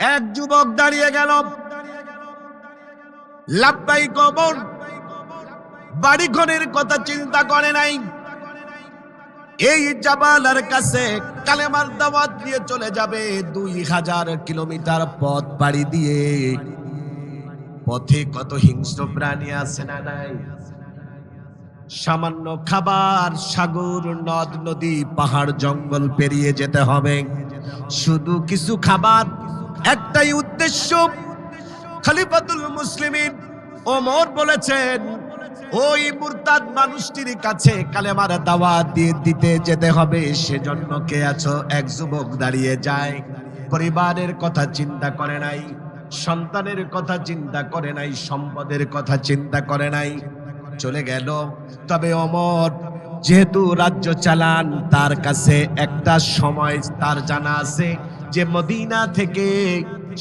এক যুবক দাঁড়িয়ে গেল, লাব্বাইক ওমর। বাড়ি ঘরের কথা চিন্তা করে নাই, এই জাবালার কাছে কালেমার দাওয়াত দিয়ে চলে যাবে 2000 কিলোমিটার পথ পাড়ি দিয়ে। পথে কত হিংস্র প্রাণী আছে না নাই? সামান্য খাবার, সাগর, নদ নদী, পাহাড়, জঙ্গল পেরিয়ে যেতে হবে। শুধু কিছু খাবার, একটাই উদ্দেশ্য। খলিফাতুল মুসলিমিন ওমর বলেছেন, ওই মুরতাদ মানুষটির কাছে কালেমার দাওয়াত দিয়ে দিতে যেতে হবে। সেজন্য কে আছো? এক যুবক দাঁড়িয়ে যায়। পরিবারের কথা চিন্তা করে নাই, সন্তানের কথা চিন্তা করে নাই, সম্পদের কথা চিন্তা করে নাই, চলে গেল। তবে ওমর যেহেতু রাজ্য চালান, তার কাছে একটা সময় তার জানা আছে যে মদিনা থেকে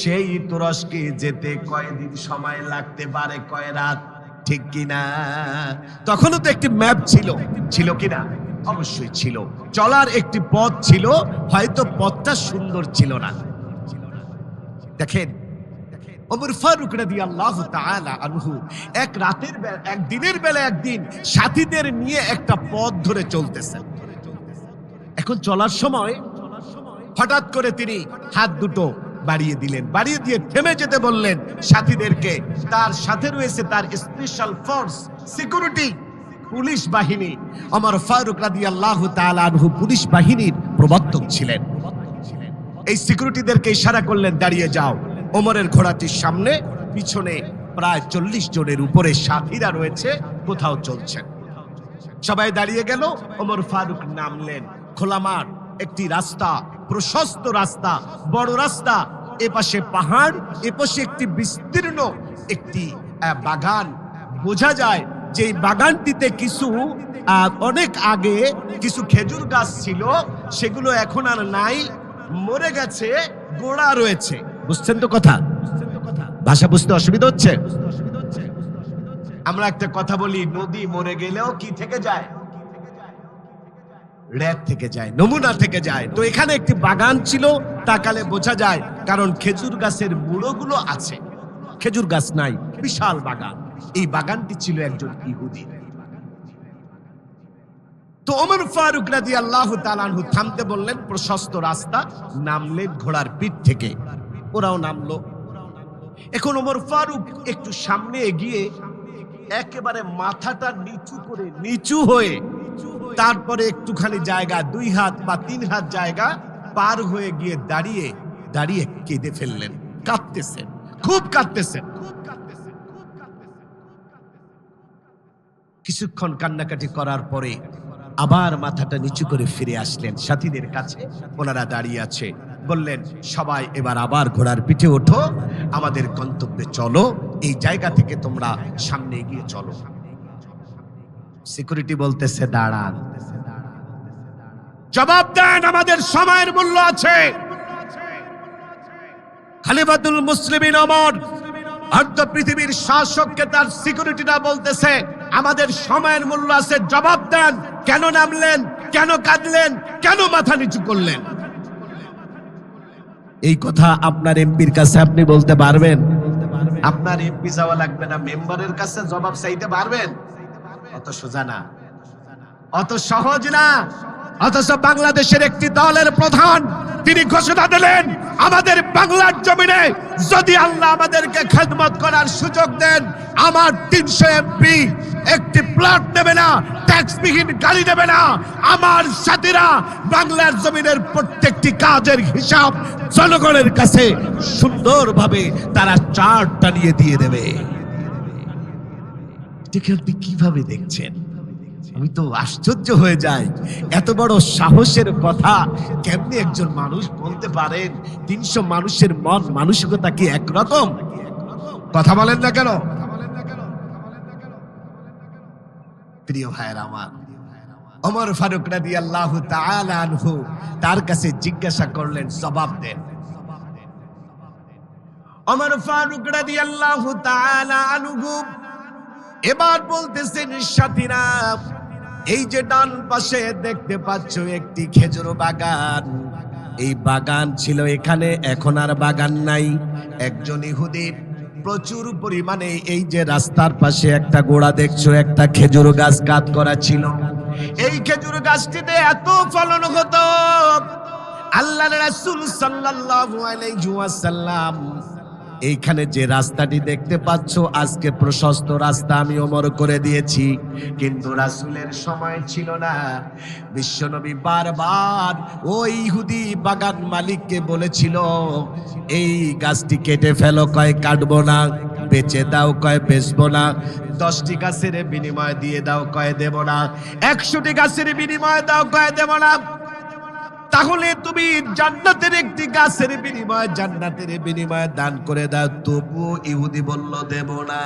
সেই তুরস্কে যেতে কয়দিন সময় লাগতে পারে, কয় রাত, ঠিক কিনা? তখনও তো একটি ম্যাপ ছিল, ছিল কিনা? অবশ্যই ছিল। চলার একটি পথ ছিল, হয়তো পথটা সুন্দর ছিল না। দেখেন, ওমর ফারুক রাদিয়াল্লাহু তাআলা আনহু এক রাতের বেলা, এক দিনের বেলা, একদিন সাথীদের নিয়ে একটা পথ ধরে চলতেছেন। এখন চলার সময় হঠাৎ করে তিনি হাত দুটো বাড়িয়ে দিলেন, বাড়িয়ে দিয়ে থেমে যেতে বললেন সাথীদেরকে। তার সাথে রয়েছে তার স্পেশাল ফোর্স, সিকিউরিটি, পুলিশ বাহিনী। ওমর ফারুক রাদিয়াল্লাহু তাআলা আনহু পুলিশ বাহিনীর প্রবর্তক ছিলেন। এই সিকিউরিটিদেরকে ইশারা করলেন, দাঁড়িয়ে যাও। ওমরের ঘোড়াটির সামনে, পিছনে প্রায় 40 জনের উপরে সাথীরা রয়েছে, কোথাও চলছেন। সবাই দাঁড়িয়ে গেল। ওমর ফারুক নামলেন। খোলা মাঠ, একটি রাস্তা, প্রশস্ত রাস্তা, বড় রাস্তা, এপাশে পাহাড়, এপাশে একটি বিস্তীর্ণ একটি বাগান। বোঝা যায় যে বাগানটিতে কিছু অনেক আগে কিছু খেজুর গাছ ছিল, সেগুলো এখন আর নাই, মরে গেছে, গোড়া রয়েছে। বুঝছেন তো কথা? ভাষা বুঝতে অসুবিধা হচ্ছে? আমরা একটা কথা বলি, নদী মরে গেলেও কি থেকে যায়? রেত থেকে যায়, নমুনা থেকে যায়। তো এখানে একটি বাগান ছিল, তাকালে বোঝা যায়, কারণ খেজুর গাছের মুড়োগুলো আছে, খেজুর গাছ নাই, বিশাল বাগান। এই বাগানটি ছিল একজন ইহুদি। তো ওমর ফারুক রাদিয়াল্লাহু তাআলা আনহু থামতে বললেন, প্রশস্ত রাস্তা, নামলেন ঘোড়ার পিঠ থেকে। ওরাও নামলো। এখন ওমর ফারুক একটু সামনে এগিয়ে একেবারে মাথাটা নিচু করে, নিচু হয়ে, তারপরে একটুখানি জায়গা, 2 হাত বা 3 হাত জায়গা পার হয়ে গিয়ে দাঁড়িয়ে দাঁড়িয়ে কেঁদে ফেললেন। কাঁদতেছেন, খুব কাঁদতেছেন। কিছুক্ষণ কান্নাকাটি করার পরে আবার মাথাটা নিচু করে ফিরে আসলেন সাথীদের কাছে। ওনারা দাঁড়িয়ে আছে। বললেন, সবাই এবার আবার ঘোড়ার পিঠে ওঠো, আমাদের গন্তব্যে চলো, এই জায়গা থেকে তোমরা সামনে এগিয়ে চলো। সিকিউরিটি বলতেছে, দাঁড়ান, জবাব দেন, আমাদের সময়ের মূল্য আছে। খলিফাতুল মুসলিমিন ওমর অর্ধ পৃথিবীর শাসককে তার সিকিউরিটিটা বলতেছে, আমাদের সময়ের মূল্য আছে, জবাব দেন। কেন নামলেন? কেন কাঁদলেন? কেন মাথা নিচু করলেন? এই কথা আপনার এমপির কাছে আপনি বলতে পারবেন? আপনার এমপি যাওয়া লাগবে না, মেম্বারের কাছে জবাব চাইতে পারবেন? অত সোজা না, অত সহজ না। অথচ বাংলাদেশের একটি দলের প্রধান তিনি ঘোষণা দিলেন, আমাদের বাংলার জমিনে যদি আল্লাহ আমাদেরকে খেদমত করার সুযোগ দেন, আমার 300 এমপি একটি প্লট নেবে না, ট্যাক্সবিহীন গাড়ি নেবে না। আমার সাথীরা বাংলার জমিনের প্রত্যেকটি কাজের হিসাব জনগণের কাছে সুন্দরভাবে তারা চার্ট টানিয়ে দিয়ে দেবে। এটাকে আপনি কিভাবে দেখছেন? আমি তো আশ্চর্য হয়ে যাই, এত বড় সাহসের কথা কেমনি একজন মানুষ বলতে পারেন? 300 মানুষের মন মানসিকতা কি একরকম? কথা বলেন না কেন? প্রিয় ভাইয়েরা আমার, ওমর ফারুক রাদিয়াল্লাহু তাআলা আনহু তার কাছে জিজ্ঞাসা করলেন, জবাব দেন। ওমর ফারুক রাদিয়াল্লাহু তাআলা আনহু এবার বলতেছেন, সাথীরা, এই যে ডান পাশে দেখতে পাচ্ছ একটি খেজুর বাগান, এই বাগান ছিল এখানে, এখন আর বাগান নাই। একজন ইহুদি প্রচুর পরিমাণে এই যে রাস্তার পাশে একটা গোড়া দেখছো, একটা খেজুর গাছ কাট করা ছিল। এই খেজুর গাছটিতে এত ফলন হতো, আল্লাহর রাসূল সাল্লাল্লাহু আলাইহি ওয়াসাল্লাম এইখানে যে রাস্তাটি দেখতে পাচ্ছ, আজকে প্রশস্ত রাস্তা আমি ওমর করে দিয়েছি, কিন্তু রাসূলের সময় ছিল না। বিশ্বনবী বারবার ওই ইহুদি বাগান মালিককে বলেছিল, এই গাছটি কেটে ফেলো, কয় কাটবো না। বেচে দাও, কয় বেচবো না। 10টি গাছের বিনিময় দিয়ে দাও, কয় দেব না। 100টি গাছের বিনিময় দাও, কয় দেব না। তাহলে তুমি জান্নাতের একটি গাছের বিনিময়ে, জান্নাতের বিনিময়ে দান করে দাও। তবুও ইহুদি বলল, দেব না।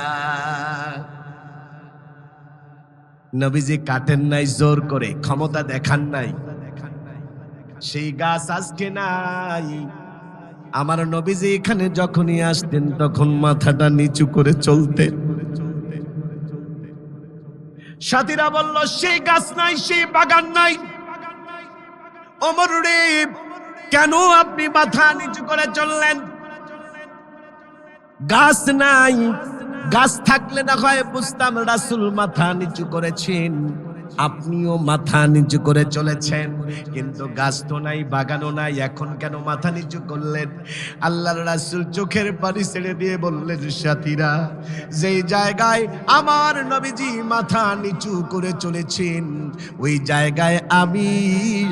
নবীজি কাটেন নাই জোর করে, ক্ষমতা দেখান নাই। সেই গাছ আজকে নাই। আমার নবীজি এখানে যখনই আসতেন তখন মাথাটা নিচু করে চলতেন। সাথীরা বলল, সেই গাছ নাই, সেই বাগান নাই। ওমর রে, কেন আপনি মাথা নিচু করে চললেন? গাছ নাই, গাছ থাকলে না হয় বুঝতাম রাসূল মাথা নিচু করেছেন, আপনিও মাথা নিচু করে চলেছেন, কিন্তু গাছ তো নাই, বাগানও নাই, এখন কেন মাথা নিচু করলেন? আল্লাহর রাসূল চোখের পানি ছেড়ে দিয়ে বললেন, সাথীরা, যেই জায়গায় আমার নবীজি মাথা নিচু করে চলেছেন, ওই জায়গায় আমি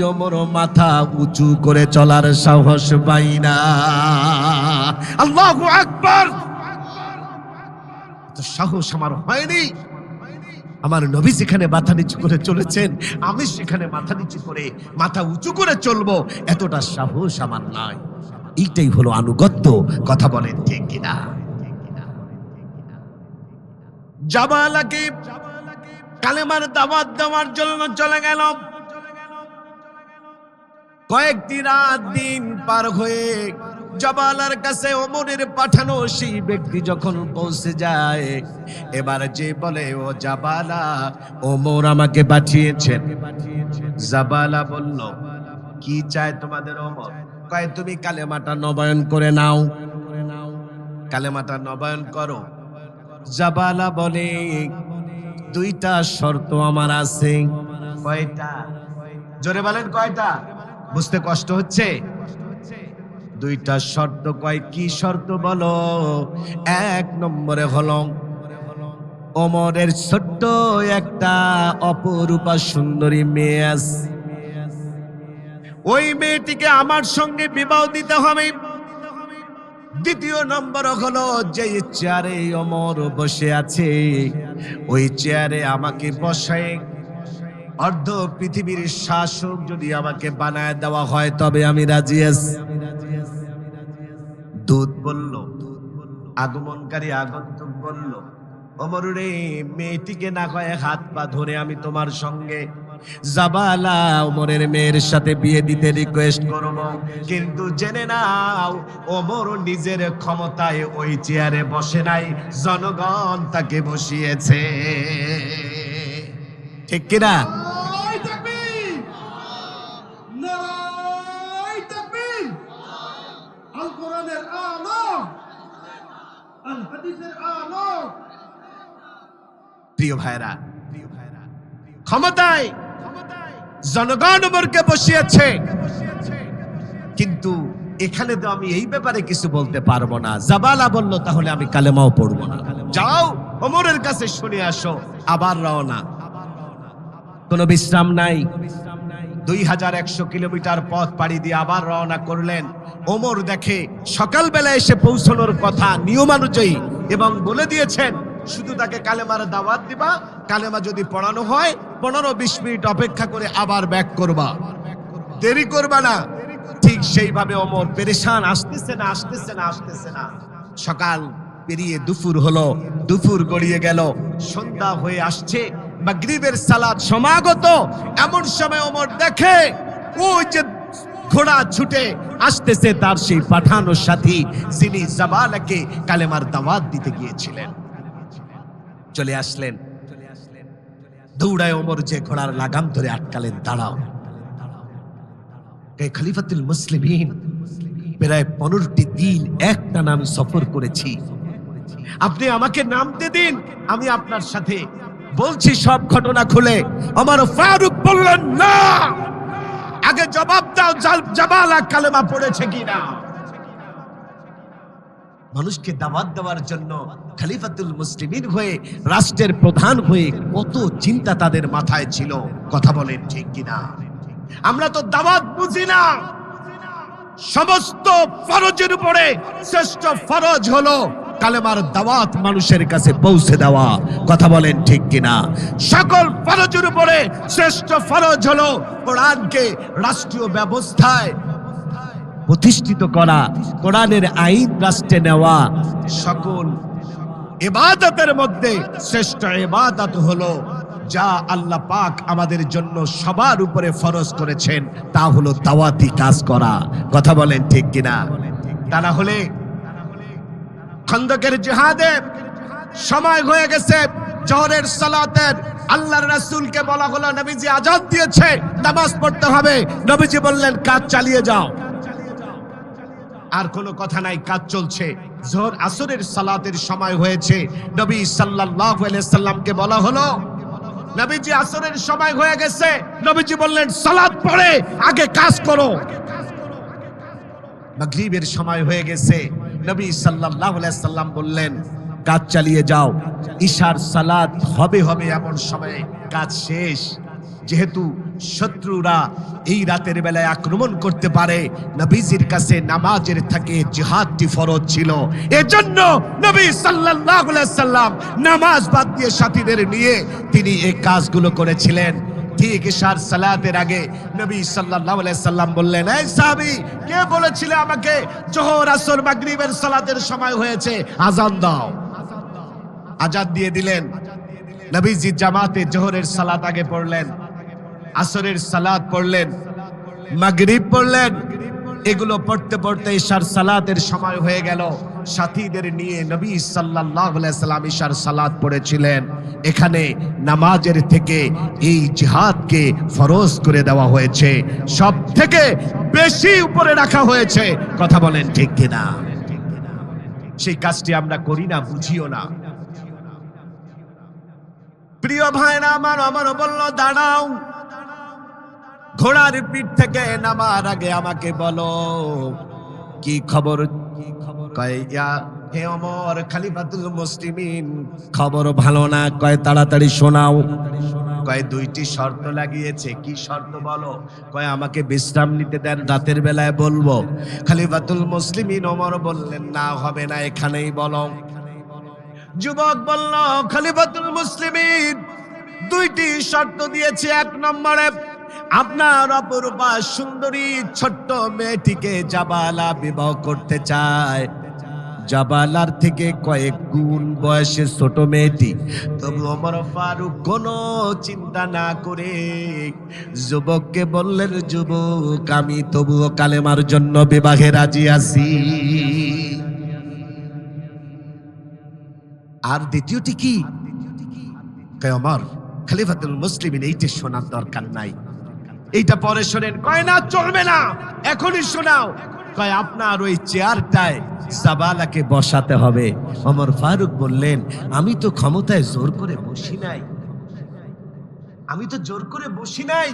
ওমর মাথা উঁচু করে চলার সাহস পাই না। আল্লাহু আকবার! তো সাহস আমার হয়নি। আমার নবী যেখানে মাথা নিচু করে চলেছেন, আমি সেখানে মাথা নিচু করে, মাথা উঁচু করে চলবো, এতটা সাহস আমার নাই। এইটাই হলো আনুগত্য। কথা বলেন ঠিক কিনা? জাবালাকে কালেমার দাওয়াত দেওয়ার জন্য চলে গেল। কয়েকটি রাত দিন পার হয়ে জাবালার কাছে ওমরের পাঠানো সেই ব্যক্তি যখন পৌঁছে যায়, এবার যে বলে, ও জাবালা, ওমর আমাকে পাঠিয়েছেন। জাবালা বলল, কি চায় তোমাদের ওমর? কয়, তুমি কালেমাটা নবায়ন করে নাও, কালেমাটা নবায়ন করো। জাবালা বলে, 2টা শর্ত আমার আছে। কয়টা? জোরে বলেন, কয়টা? বুঝতে কষ্ট হচ্ছে? 2টা শর্ত। কয়, কি শর্ত বলো? 1 নম্বরে হলো, ওমরের ছোট্ট একটা অপরূপা সুন্দরী মেয়ে আছে, ওই মেয়েটিকে আমার সঙ্গে বিবাহ দিতে হবে। 2য় নম্বর হলো, যে চেয়ারে ওমর বসে আছে, ওই চেয়ারে আমাকে বসায় অর্ধ পৃথিবীর শাসক যদি আমাকে বানায় দেওয়া হয়, তবে আমি রাজি আছি। দূত বলল, আগমনকারী আগন্তুক বলল, ওমর রে, মেয়েটিকে না হয় হাত পা ধরে আমি তোমার সঙ্গে জাবালা ওমরের মেয়ের সাথে বিয়ে দিতে রিকোয়েস্ট করব, কিন্তু জেনে নাও, ওমর নিজের ক্ষমতায় ওই চেয়ারে বসে নাই, জনগণ তাকে বসিয়েছে। ঠিক কিনা? প্রিয় ভাইরা, ক্ষমতায় জনগণ ওমরকে বসিয়েছে, কিন্তু এখানে তো আমি এই ব্যাপারে কিছু বলতে পারবো না। জাবালা বলল, তাহলে আমি কালেমাও পড়বো না। যাও, ওমরের কাছে শুনে আসো। আবার রওনা। কোনো বিশ্রাম নাই। 2100 কিলোমিটার পথ পাড়ি দিয়ে আবার রওনা করলেন। ওমর দেখে সকালবেলা এসে পৌঁছানোর কথা নিয়মানুযায়ী, এবং বলে দিয়েছেন শুধু তাকে কালেমার দাওয়াত দিবা, কালেমা যদি পড়ানো হয় 15-20 মিনিট অপেক্ষা করে আবার ব্যাক করবা, দেরি করবা না। ঠিক সেইভাবে ওমর পেরেশান, আসতেছে না, আসতেছে না, আসতেছে না। সকাল পেরিয়ে দুপুর হলো, দুপুর গড়িয়ে গেল, সন্ধ্যা হয়ে আসছে, মাগরিবের সালাত সমাগত। এমন সময় ওমর দেখে ওই যে ঘোড়া ছুটে আসতেছে তার সেই পাঠানো সাথী, যিনি জাবালাকে কালেমার দাওয়াত দিতে গিয়েছিলেন। চলে আসলেন। দৌড়ায় ওমর যে ঘোড়ার লাগাম ধরে আটকালেন, দাঁড়াও। খলিফাতুল মুসলিমিন প্রায় 15টি দিন একটানা আমি সফর করেছি। আপনি আমাকে নামতে দিন, আমি আপনার সাথে বলছি সব ঘটনা খুলে। ওমর ফারুক বললেন, না, আগে জবাব দাও জাবালা কালেমা পড়েছে কিনা। মানুষকে দাওয়াত দেওয়ার জন্য খলিফাতুল মুসলিমিন হয়ে, রাষ্ট্রের প্রধান হয়ে কত চিন্তা তাদের মাথায় ছিল, কথা বলেন ঠিক কিনা। আমরা তো দাওয়াত বুঝি না। সমস্ত ফরজের উপরে শ্রেষ্ঠ ফরজ হলো কালেমার দাওয়াত মানুষের কাছে পৌঁছে দেওয়া, কথা বলেন ঠিক কিনা। সকল ফরজের উপরে শ্রেষ্ঠ ফরজ হলো কোরআনকে রাষ্ট্রীয় ব্যবস্থায় প্রতিষ্ঠিত করা, কোরআনের আইন রাষ্ট্রে নেওয়া। সকল ইবাদতের মধ্যে শ্রেষ্ঠ ইবাদত হলো যা আল্লাহ পাক আমাদের জন্য সবার উপরে ফরজ করেছেন, তা হলো দাওয়াতি কাজ করা, কথা বলেন ঠিক কিনা। তা না হলে খন্দকের জিহাদে সময় হয়ে গেছে, জোহরের সালাতের, আল্লাহর রাসূলকে বলা হলো নবীজি আযান দিয়েছে, নামাজ পড়তে হবে। নবীজি বললেন কাজ চালিয়ে যাও। আর কোনো কথা নাই, কাজ চলছে। জোহর আসরের সালাতের সময় হয়েছে, নবী সাল্লাল্লাহু আলাইহি সাল্লামকে বলা হলো নবীজি আসরের সময় হয়ে গেছে। নবীজি বললেন সালাত পড়ে আগে কাজ করো। মাগরিবের সময় হয়ে গেছে, নবী সাল্লাল্লাহু আলাইহি সাল্লাম বললেন কাজ চালিয়ে যাও। ইশার সালাত হবে এমন সময়ে কাজ শেষ। যেহেতু শত্রুরা এই রাতের বেলায় আক্রমণ করতে পারে, নবীজির কাছে নামাজের থেকে জিহাদটি ফরজ ছিল। এজন্য নবী সাল্লাল্লাহু আলাইহি সাল্লাম নামাজ বাদ দিয়ে সাথীদের নিয়ে তিনি এই কাজগুলো করেছিলেন। ঠিক ইশার সালাতের আগে নবী সাল্লাল্লাহু আলাইহি সাল্লাম বললেন, এই সাহাবী, কে বলেছিল আমাকে জোহর আসর মাগরিবের সালাতের সময় হয়েছে, আযান দাও। আযান দিয়ে দিলেন। নবীজি জামাতে জোহরের সালাত আগে পড়লেন, আসরের সালাত পড়লেন, মাগরিব পড়লেন। এগুলো পড়তে পড়তে ইশার সালাতের সময় হয়ে গেল। সাথীদের নিয়ে নবী সাল্লাল্লাহু আলাইহি সাল্লাম ইশার সালাত পড়েছিলেন। এখানে নামাজের থেকে এই জিহাদকে ফরজ করে দেওয়া হয়েছে, সব থেকে বেশি উপরে রাখা হয়েছে, কথা বলেন ঠিক কিনা। সেই কাজটি আমরা করি না, বুঝিও না। প্রিয় ভাইরা আমার বলল, দাঁড়াও, ঘোড়ার পিঠ থেকে নামার আগে আমাকে বলো কি খবর। কয়, ইয়া হে ওমর খলিফাতুল মুসলিমিন, খবর ভালো না। কয়, তাড়াতাড়ি শোনাও। কয়, 2টি শর্ত লাগিয়েছে। কি শর্ত বলো? কয়, আমাকে বিশ্রাম নিতে দেন, রাতের বেলায় বলবো। খলিফাতুল মুসলিমিন ওমর বললেন, না, হবে না, এখানেই বলো। যুবক বলল, খলিফাতুল মুসলিমিন 2টি শর্ত দিয়েছে। 1 নম্বরে আপনার অপরূপা সুন্দরী ছোট্ট মেয়েটিকে জাবালা বিবাহ করতে চায়। জাবালার থেকে কয়েক গুণ বয়সে ছোট মেয়েটি। তবু ওমর ফারুক কোনো চিন্তা না করে যুবককে বললেন, যুবক, আমি তবুও কালেমার জন্য বিবাহে রাজি আছি। আর দ্বিতীয়টি কি? ওমর খলিফাতুল মুসলিমিন, এইটা শোনার দরকার নাই, এইটা পরে শোনেন। কয়, না, চলবে না, এখনই শোনাও। কয়, আপনার ওই চেয়ারটায় জাবালাকে বসাতে হবে। ওমর ফারুক বললেন, আমি তো ক্ষমতায় জোর করে বসি নাই, আমি তো জোর করে বসি নাই।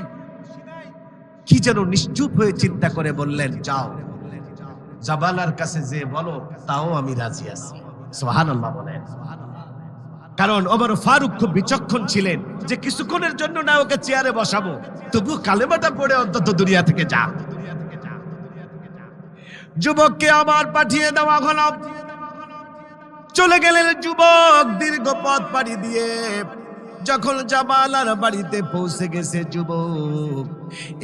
কি যেন নিশ্চুপ হয়ে চিন্তা করে বললেন, যাও, জাবালার কাছে যে বলো, তাও আমি রাজি আছি। সুবহানাল্লাহ বলেন। কারণ ওমর ফারুক খুব বিচক্ষণ ছিলেন যে কিছুক্ষণের জন্য না ওকে চেয়ারে বসাবো, তবু কালেমাটা পড়ে অন্তত দুনিয়া থেকে যা। যুবককে আবার পাঠিয়ে দেওয়া হলো। চলে গেলেন যুবক দীর্ঘ পথ পাড়ি দিয়ে। যখন জাবালার বাড়িতে পৌঁছে গেছে যুবক,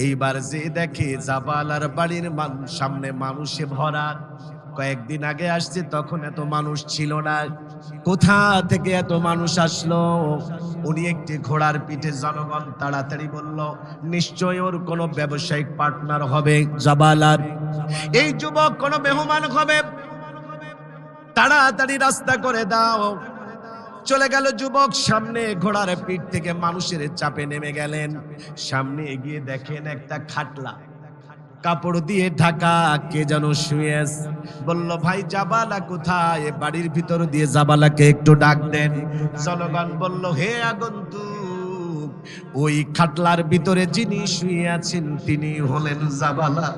এইবার যে দেখে জাবালার বাড়ির সামনে মানুষে ভরা। কয়েকদিন আগে আসছে, তখন এত মানুষ ছিল না। কোথা থেকে এত মানুষ আসলো? উনি একটি ঘোড়ার পিঠে। জনগণ তাড়াতাড়ি বলল, নিশ্চয় ওর কোনো ব্যবসায়িক পার্টনার হবে জাবালার। এই যুবক কোনো মেহমান হবে, তাড়াতাড়ি রাস্তা করে দাও। চলে গেল যুবক সামনে, ঘোড়ার পিঠ থেকে মানুষের চাপে নেমে গেলেন। সামনে এগিয়ে দেখেন একটা খাটলা। কাপড় দিয়ে ঢাকা, কে যেন শুয়ে আছে। বলল ভাই জাবালা কোথায়? বাড়ির ভিতর দিয়ে জাবালাকে একটু ডাক দেন। জনগণ বলল হে আগন্তুক, ওই খাটলার ভিতরে যিনি শুয়ে আছেন তিনি হলেন জাবালা।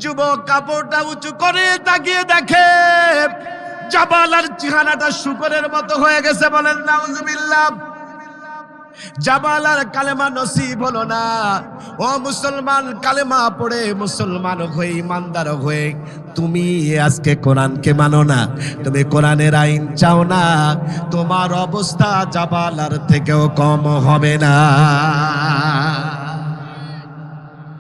যুবক কাপড়টা উঁচু করে তাকিয়ে দেখে জাবালার চেহারাটা শুকরের মতো হয়ে গেছে। বলেন নাউজুবিল্লাহ। জাবালার কালেমা নসিব হলো না। ও মুসলমান, কালেমা পড়ে মুসলমান হয়ে ইমানদার হয়ে তুমি আজকে কোরআনকে মানো না, তুমি কোরআনের আইন চাও না, তোমার অবস্থা জাবালার থেকেও কম হবে না।